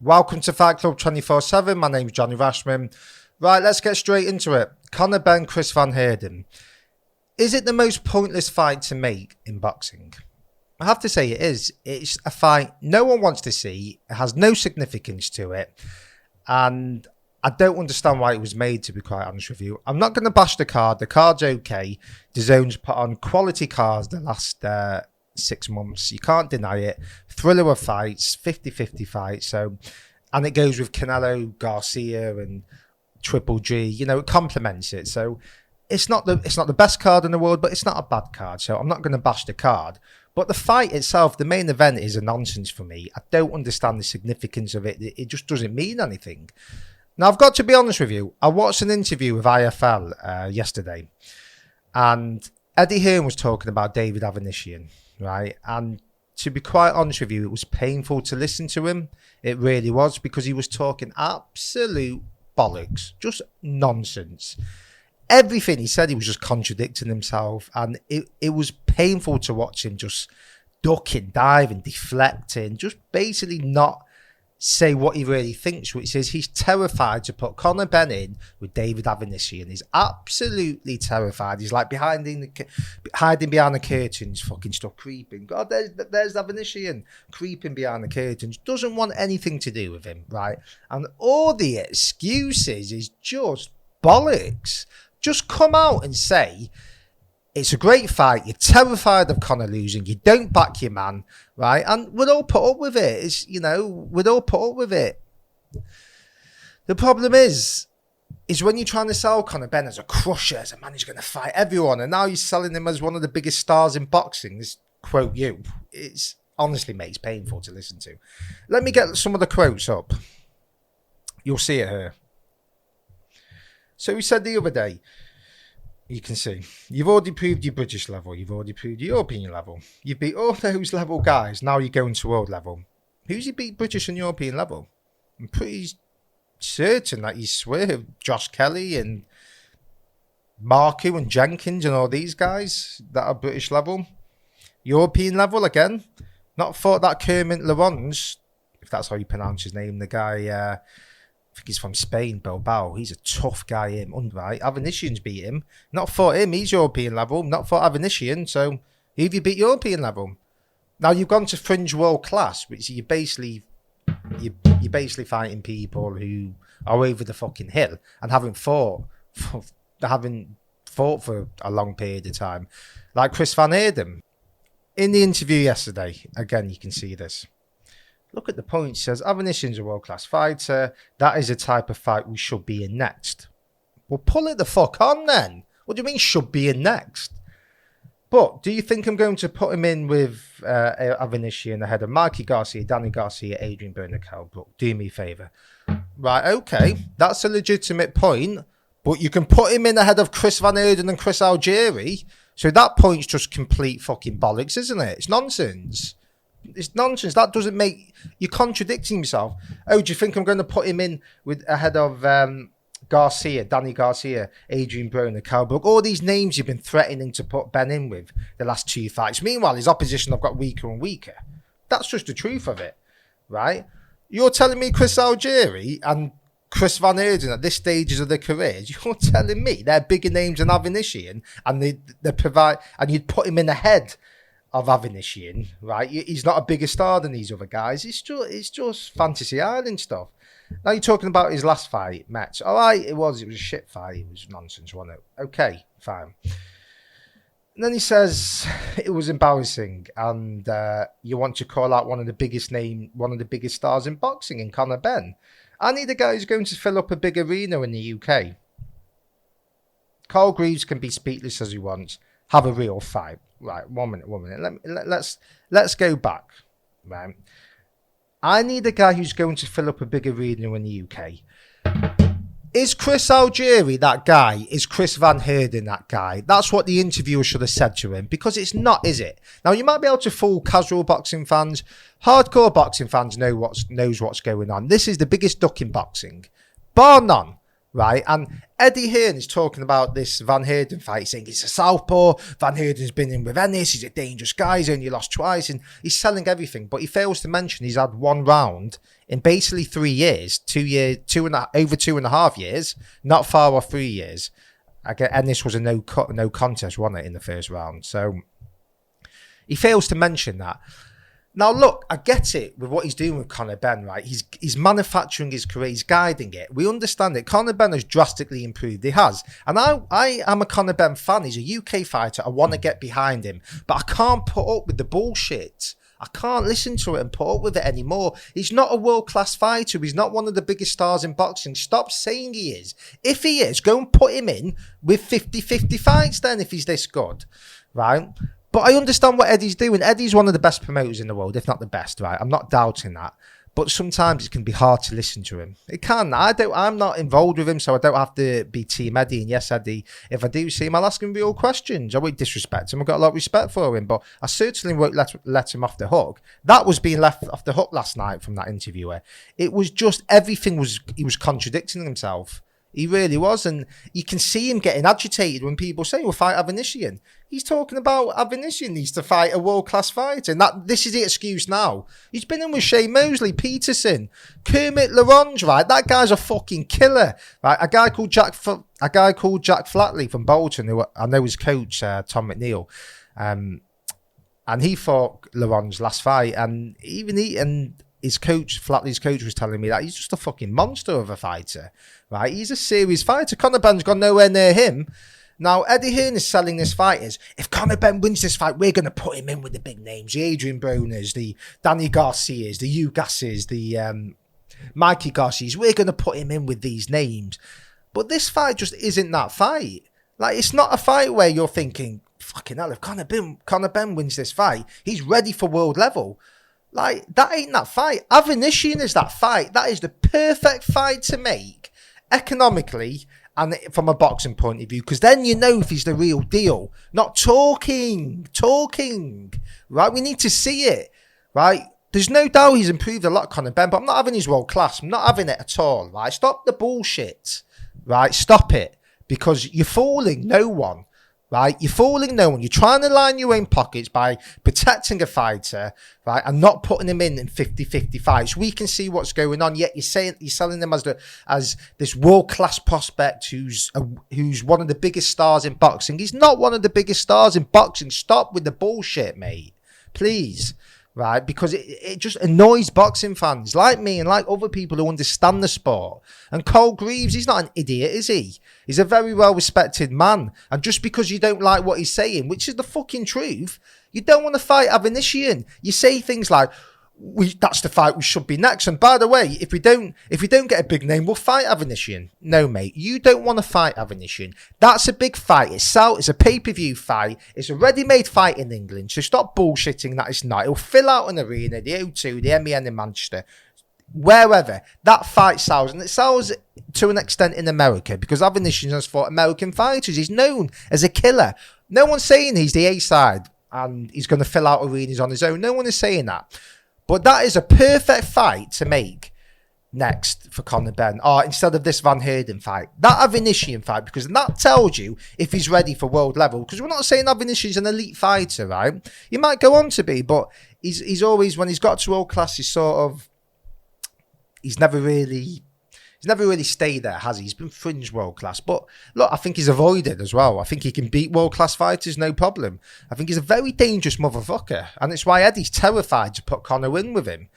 Welcome to Fight Club 24/7. My name's Johnny Rashman. Right, let's get straight into it. Conor Benn, Chris Van Heerden. Is it the most pointless fight to make in boxing? I have to say it is. It's a fight no one wants to see. It has no significance to it. And I don't understand why it was made, to be quite honest with you. I'm not going to bash the card. The card's okay. DAZN's put on quality cards the last 6 months. You can't deny it. Thriller of fights, 50-50 fights. So, and it goes with Canelo, Garcia and Triple G. You know, it complements it. So it's not the best card in the world, but it's not a bad card. So I'm not going to bash the card. But the fight itself, the main event, is a nonsense for me. I don't understand the significance of it. It just doesn't mean anything. Now, I've got to be honest with you. I watched an interview with IFL yesterday, and Eddie Hearn was talking about David Avanesyan, right? And to be quite honest with you, it was painful to listen to him. It really was, because he was talking absolute bollocks, just nonsense. Everything he said, he was just contradicting himself, and it was painful to watch him just ducking, diving, deflecting, just basically not say what he really thinks, which is he's terrified to put Conor Benn in with David Avanesyan. He's absolutely terrified. He's like hiding behind the curtains, fucking stuff, creeping. God, there's Avanesyan creeping behind the curtains. Doesn't want anything to do with him, right? And all the excuses is just bollocks. Just come out and say, it's a great fight. You're terrified of Conor losing. You don't back your man, right? And we'll all put up with it. We'll all put up with it. The problem is when you're trying to sell Conor Benn as a crusher, as a man who's going to fight everyone, and now you're selling him as one of the biggest stars in boxing. This quote you. It's honestly, mate, it's painful to listen to. Let me get some of the quotes up. You'll see it here. So he said the other day, you can see, you've already proved your British level. You've already proved your European level. You beat all those level guys. Now you're going to world level. Who's he beat British and European level? I'm pretty certain that you swear Josh Kelly and Marku and Jenkins and all these guys that are British level. European level again. Not thought that Kermit Laurence, if that's how you pronounce his name, the guy... I think he's from Spain, Bilbao. He's a tough guy, him, right? Avanesyan's beat him. Not for him, he's European level. Not for Avanesyan, so who have you beat European level? Now you've gone to fringe world class, which you're basically fighting people who are over the fucking hill and haven't fought for a long period of time, like Chris Van Heerden. In the interview yesterday, again you can see this. Look at the points. It says, Avanesyan's a world-class fighter. That is a type of fight we should be in next. Well, pull it the fuck on then. What do you mean should be in next? But do you think I'm going to put him in with Avanesyan ahead of Mikey Garcia, Danny Garcia, Adrian Bernard, Brook? Do me a favour. Right, okay. That's a legitimate point. But you can put him in ahead of Chris Van Heerden and Chris Algieri. So that point's just complete fucking bollocks, isn't it? It's nonsense. It's nonsense. That doesn't make... You're contradicting yourself. Oh, do you think I'm going to put him in with ahead of Garcia, Danny Garcia, Adrian Broner, Brook? All these names you've been threatening to put Ben in with the last 2 fights. Meanwhile, his opposition have got weaker and weaker. That's just the truth of it, right? You're telling me Chris Algieri and Chris Van Heerden at this stages of their careers, you're telling me they're bigger names than Avanesyan, and they provide, and you'd put him in ahead of Avanesyan, right? He's not a bigger star than these other guys. It's just Fantasy Island stuff. Now you're talking about his last fight, Metz. All right, it was a shit fight. It was nonsense, wasn't it? Okay, fine. And then he says it was embarrassing, and you want to call out one of the biggest stars in boxing, in Conor Benn. I need a guy who's going to fill up a big arena in the UK. Carl Greaves can be speechless as he wants. Have a real fight. Right, one minute. Let's go back. Right. I need a guy who's going to fill up a big arena in the UK. Is Chris Algieri that guy? Is Chris Van Heerden that guy? That's what the interviewer should have said to him, because it's not, is it? Now, you might be able to fool casual boxing fans. Hardcore boxing fans knows what's going on. This is the biggest duck in boxing, bar none. right? And Eddie Hearn is talking about this Van Heerden fight, saying he's a southpaw. Van Heerden's been in with Ennis. He's a dangerous guy. He's only lost twice, and he's selling everything. But he fails to mention he's had one round in basically 3 years, over 2.5 years, not far off 3 years. Again, Ennis was a no contest, wasn't it, in the first round? So he fails to mention that. Now, look, I get it with what he's doing with Conor Benn, right? He's manufacturing his career. He's guiding it. We understand it. Conor Benn has drastically improved. He has. And I am a Conor Benn fan. He's a UK fighter. I want to get behind him. But I can't put up with the bullshit. I can't listen to it and put up with it anymore. He's not a world-class fighter. He's not one of the biggest stars in boxing. Stop saying he is. If he is, go and put him in with 50-50 fights then if he's this good, right? But I understand what Eddie's doing. Eddie's one of the best promoters in the world, if not the best, right? I'm not doubting that. But sometimes it can be hard to listen to him. It can. I'm not involved with him, so I don't have to be Team Eddie. And yes, Eddie, if I do see him, I'll ask him real questions. I won't disrespect him. I've got a lot of respect for him, but I certainly won't let him off the hook. That was being left off the hook last night from that interviewer. It was just everything he was contradicting himself. He really was, and you can see him getting agitated when people say, "We'll fight Avanesyan." He's talking about Avanesyan needs to fight a world-class fighter, and this is the excuse now. He's been in with Shea Mosley, Peterson, Kermit LaRonge, right? That guy's a fucking killer, right? A guy called Jack Flatley from Bolton, who I know his coach, Tom McNeil, and he fought LaRonge's last fight, and his coach, Flatley's coach, was telling me that he's just a fucking monster of a fighter, right? He's a serious fighter. Conor Benn's gone nowhere near him. Now, Eddie Hearn is selling this fight as, if Conor Benn wins this fight, we're going to put him in with the big names, the Adrian Broners, the Danny Garcias, the Ugases, the Mikey Garcias. We're going to put him in with these names. But this fight just isn't that fight. Like, it's not a fight where you're thinking, fucking hell, if Conor Benn wins this fight, he's ready for world level. Like, that ain't that fight. Avanesyan is that fight. That is the perfect fight to make economically and from a boxing point of view, because then you know if he's the real deal. Not talking, right? We need to see it, right? There's no doubt he's improved a lot, Conor Benn, but I'm not having his world class. I'm not having it at all, right? Stop the bullshit, right? Stop it, because you're fooling no one. Right, you're fooling no one. You're trying to line your own pockets by protecting a fighter, right, and not putting him in 50-50 fights. We can see what's going on. Yet you're selling him as this world class prospect who's one of the biggest stars in boxing. He's not one of the biggest stars in boxing. Stop with the bullshit, mate. Please. Right, because it just annoys boxing fans like me and like other people who understand the sport. And Cole Greaves, he's not an idiot, is he? He's a very well-respected man. And just because you don't like what he's saying, which is the fucking truth, you don't want to fight Avanesyan. You say things like, that's the fight we should be next. And by the way, if we don't get a big name, we'll fight Avanesyan. No, mate, you don't want to fight Avanesyan. That's a big fight. It's a pay-per-view fight. It's a ready-made fight in England. So stop bullshitting that it's not. It'll fill out an arena, the O2, the MEN in Manchester, wherever. That fight sells, and it sells to an extent in America because Avanesyan has fought American fighters. He's known as a killer. No one's saying he's the A-side and he's going to fill out arenas on his own. No one is saying that. But that is a perfect fight to make next for Conor Benn, or instead of this Van Heerden fight. That Avanesyan fight, because that tells you if he's ready for world level. Because we're not saying Avanesyan's an elite fighter, right? He might go on to be, but he's always, when he's got to world class, he's never really stayed there, has he? He's been fringe world class. But look, I think he's avoided as well. I think he can beat world class fighters, no problem. I think he's a very dangerous motherfucker. And it's why Eddie's terrified to put Conor in with him.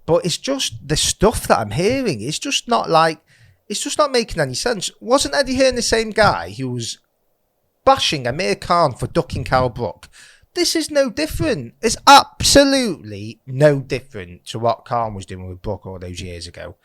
But it's just the stuff that I'm hearing. It's just not making any sense. Wasn't Eddie Hearn the same guy who was bashing Amir Khan for ducking Cal Brook? This is no different. It's absolutely no different to what Khan was doing with Brook all those years ago.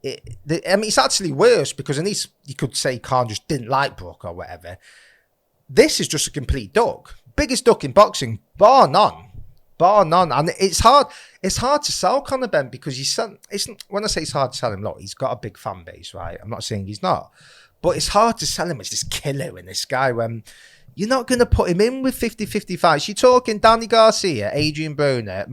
It's actually worse because at least you could say Khan just didn't like Brook or whatever. This is just a complete duck. Biggest duck in boxing, bar none. And it's hard to sell Conor Benn because when I say it's hard to sell him, look, he's got a big fan base, right? I'm not saying he's not. But it's hard to sell him as this killer and this guy when you're not going to put him in with 50-50 fights. You're talking Danny Garcia, Adrian Broner,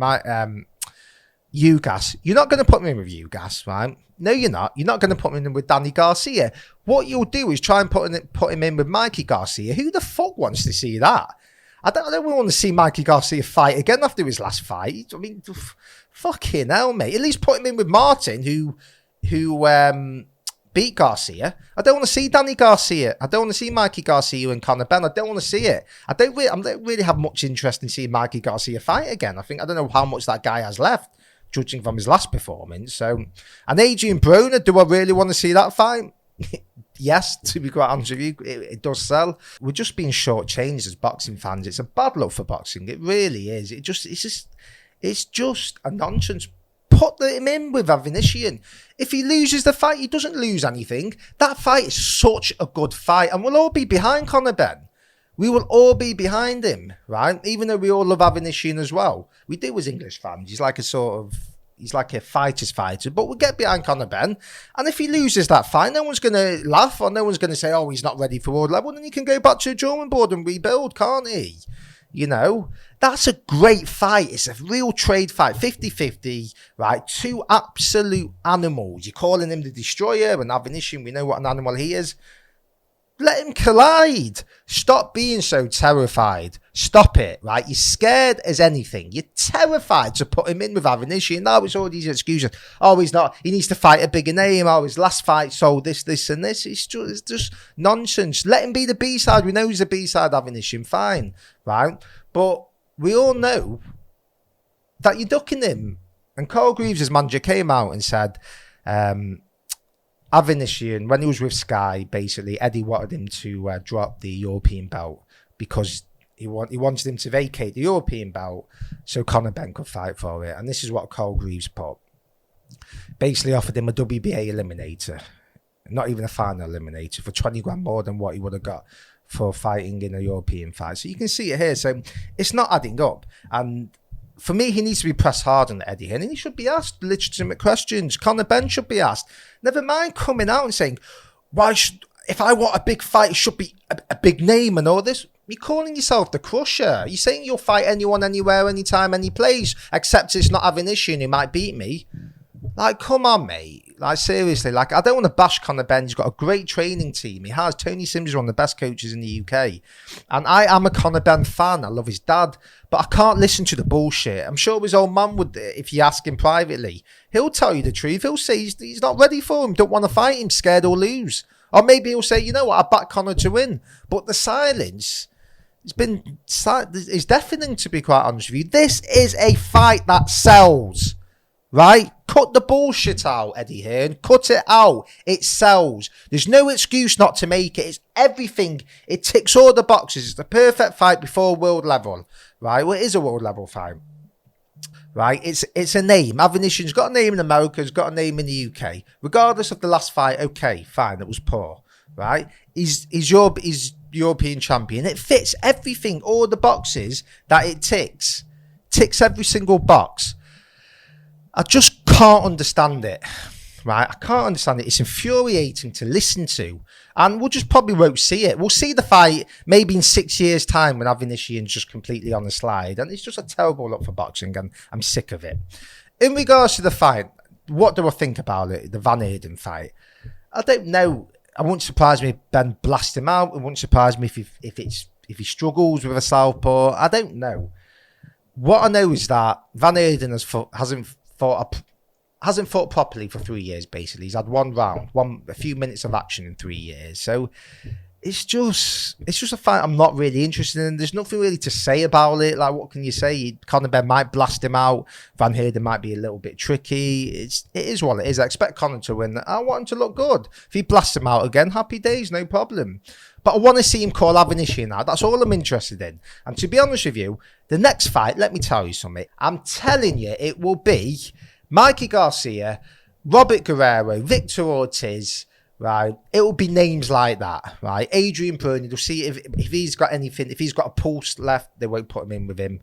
Ugas. You're not going to put him in with Ugas, right? No, you're not. You're not going to put him in with Danny Garcia. What you'll do is try and put him in with Mikey Garcia. Who the fuck wants to see that? I don't want to see Mikey Garcia fight again after his last fight. I mean, fucking hell, mate. At least put him in with Martin, who beat Garcia. I don't want to see Danny Garcia. I don't want to see Mikey Garcia and Conor Benn. I don't want to see it. I don't really have much interest in seeing Mikey Garcia fight again. I don't know how much that guy has left, judging from his last performance. So, and Adrian Broner, do I really want to see that fight? Yes, to be quite honest with you, it does sell. We're just being shortchanged as boxing fans. It's a bad look for boxing. It really is. It's just a nonsense. Put him in with Avanesyan. If he loses the fight, he doesn't lose anything. That fight is such a good fight, and we'll all be behind Conor Benn. We will all be behind him, right? Even though we all love Avanesyan as well. We do as English fans. He's like a fighter's fighter, but we'll get behind Conor Benn. And if he loses that fight, no one's going to laugh, or no one's going to say, oh, he's not ready for world level. Then he can go back to the drawing board and rebuild, can't he? You know, that's a great fight. It's a real trade fight, 50-50, right? Two absolute animals. You're calling him the Destroyer, and Avanesyan, we know what an animal he is. Let him collide. Stop being so terrified. Stop it, right? You're scared as anything. You're terrified to put him in with Avanesyan. Now it's all these excuses. Oh, he's not. He needs to fight a bigger name. Oh, his last fight sold this, and this. It's just nonsense. Let him be the B-side. We know he's the B-side, Avanesyan. Fine, right? But we all know that you're ducking him. And Carl Greaves' manager came out and said, Avanesyan, when he was with Sky, basically, Eddie wanted him to drop the European belt because he wanted him to vacate the European belt so Conor Benn could fight for it. And this is what Carl Greaves put. Basically offered him a WBA eliminator, not even a final eliminator, for 20 grand more than what he would have got for fighting in a European fight. So you can see it here. So it's not adding up. And for me, he needs to be pressed hard on Eddie Hearn, and he should be asked legitimate questions. Conor Benn should be asked. Never mind coming out and saying, if I want a big fight, it should be a big name and all this. You're calling yourself the Crusher. You're saying you'll fight anyone, anywhere, anytime, any place, except it's not Avanesyan who might beat me. Like, come on, mate. Like, seriously, like, I don't want to bash Conor Benn. He's got a great training team. He has. Tony Sims is one of the best coaches in the UK. And I am a Conor Benn fan. I love his dad. But I can't listen to the bullshit. I'm sure his old man would, if you ask him privately. He'll tell you the truth. He'll say he's not ready for him. Don't want to fight him. Scared or lose. Or maybe he'll say, you know what, I back Conor to win. But the silence is deafening, to be quite honest with you. This is a fight that sells. Right? Cut the bullshit out, Eddie Hearn. Cut it out. It sells. There's no excuse not to make it. It's everything. It ticks all the boxes. It's the perfect fight before world level. Right? Well, it is a world level fight. Right? It's a name. Avanesyan's got a name in America. He's got a name in the UK. Regardless of the last fight, okay, fine. It was poor. Right? He's European champion. It fits everything. All the boxes that it ticks. Ticks every single box. I just can't understand it, right? I can't understand it. It's infuriating to listen to. And we'll just probably won't see it. We'll see the fight maybe in 6 years' time when Avanesyan's just completely on the slide. And it's just a terrible look for boxing, and I'm sick of it. In regards to the fight, what do I think about it, the Van Heerden fight? I don't know. It wouldn't surprise me if Ben blasts him out. It wouldn't surprise me if he struggles with a southpaw. I don't know. What I know is that Van Heerden hasn't fought properly for 3 years, basically. He's had one round, a few minutes of action in 3 years. So it's just a fight I'm not really interested in. There's nothing really to say about it. Like, what can you say? Conor Benn might blast him out. Van Heerden might be a little bit tricky. It is what it is. I expect Conor to win. I want him to look good. If he blasts him out again, happy days, no problem. But I want to see him call Avanesyan out. That's all I'm interested in. And to be honest with you, the next fight, let me tell you something. I'm telling you, it will be Mikey Garcia, Robert Guerrero, Victor Ortiz, right? It will be names like that, right? Adrian Broner, they'll see if he's got anything, if he's got a pulse left, they won't put him in with him.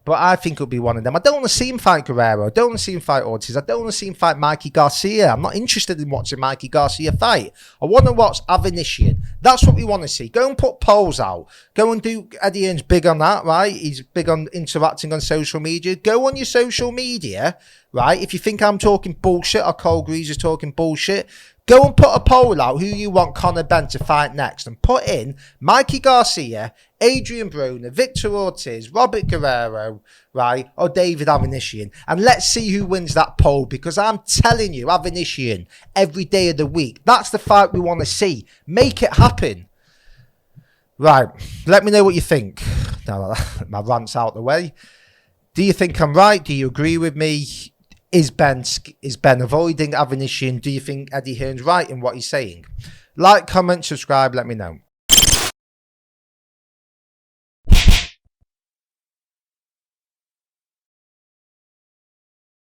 But I think it'll be one of them. I don't want to see him fight Guerrero. I don't want to see him fight Ortiz. I don't want to see him fight Mikey Garcia. I'm not interested in watching Mikey Garcia fight. I want to watch Avanesyan. That's what we want to see. Go and put polls out. Go and do... Eddie Hearn's big on that, right? He's big on interacting on social media. Go on your social media, right? If you think I'm talking bullshit or Cole Grease is talking bullshit, go and put a poll out who you want Conor Benn to fight next and put in Mikey Garcia, Adrian Broner, Victor Ortiz, Robert Guerrero, right, or David Avanesyan. And let's see who wins that poll, because I'm telling you, Avanesyan, every day of the week. That's the fight we want to see. Make it happen. Right, let me know what you think. Now my rant's out the way. Do you think I'm right? Do you agree with me? Is Ben avoiding Avanesyan? Do you think Eddie Hearn's right in what he's saying? Like, comment, subscribe, let me know.